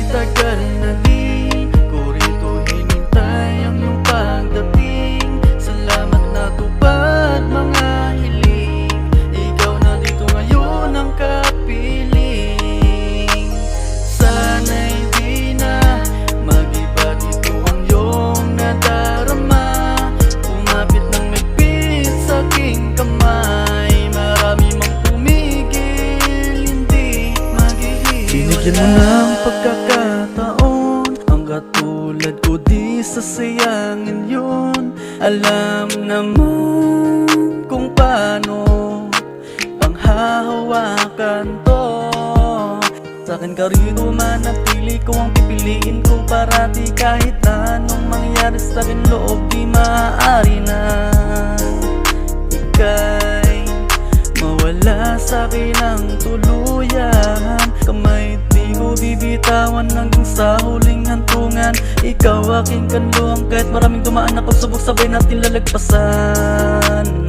tagal na din ko rito hinintay ang iyong pagdating. Salamat na tupad mga hiling, ikaw na dito ngayon ang kapiling. Sana'y di na mag-iba dito ang iyong nadarama. Umapit ng magpit sa aking kamay, marami mang tumigil, hindi maghihiwalay. Binigyan mo ng pagkakataon, ang katulad ko di sasayangin yun. Alam naman kung paano panghahawakan to. Sa'kin ka rito manatili ko, ang pipiliin ko parati. Kahit anong mangyari sa'kin loob, di maaari na ika'y mawala sa'kin ang tuluyan. Kamay di ko bibitawan hanggang sa huling hantungan. Ikaw aking kanluhan, kahit maraming dumaan ako subok, sabay natin lalagpasan.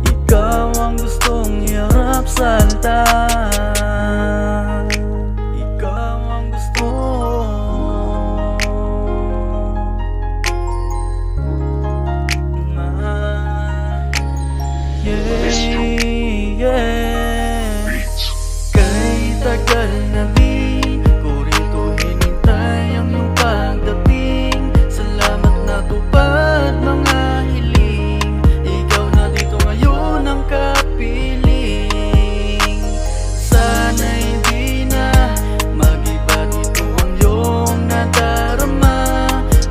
Ikaw ang gustong iharap sa altar. Ikaw ang gusto. Kay tagal na din ko rito hinintay ang iyong pagdating. Salamat na tupad mga hiling, ikaw na dito ngayon ang kapiling. Sana'y di na mag-iba dito ang iyong nadarama.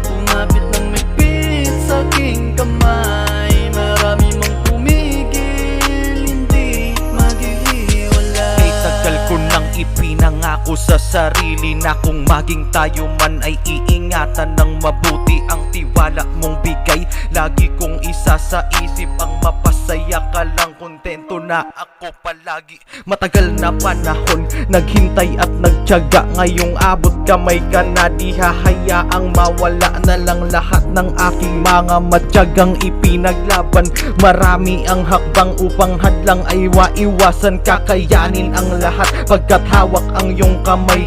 Umapit ng magpit sa aking kamay, marami mang tumigil, hindi maghihiwalay. Ay tagal ko nang ipinangako sa sarili na kung maging tayo man ay iingatan ng mabuti. Ang tiwala mong bigay lagi kong isa sa isip, ang mapasaya ka lang, kontento na ako palagi. Matagal na panahon naghintay at nagtiyaga, ngayong abot kamay ka na, di hahayaang mawala na lang lahat ng aking mga matyagang ipinaglaban. Marami ang hakbang upang hadlang ay waiwasan, kakayanin ang lahat pagkat hawak ang iyong kamay.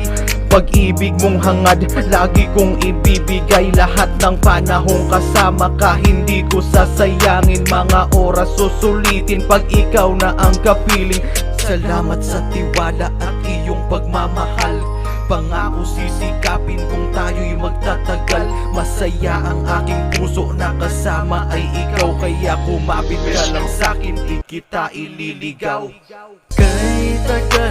Pag-ibig mong hangad, lagi kong ibibigay. Lahat ng panahong kasama ka, hindi ko sasayangin. Mga oras susulitin pag ikaw na ang kapiling. Salamat sa tiwala at iyong pagmamahal. Pangako sisikapin kung tayo'y magtatagal. Masaya ang aking puso na kasama ay ikaw, kaya kumapit ka lang sa'kin, di kita ililigaw. Kay tagal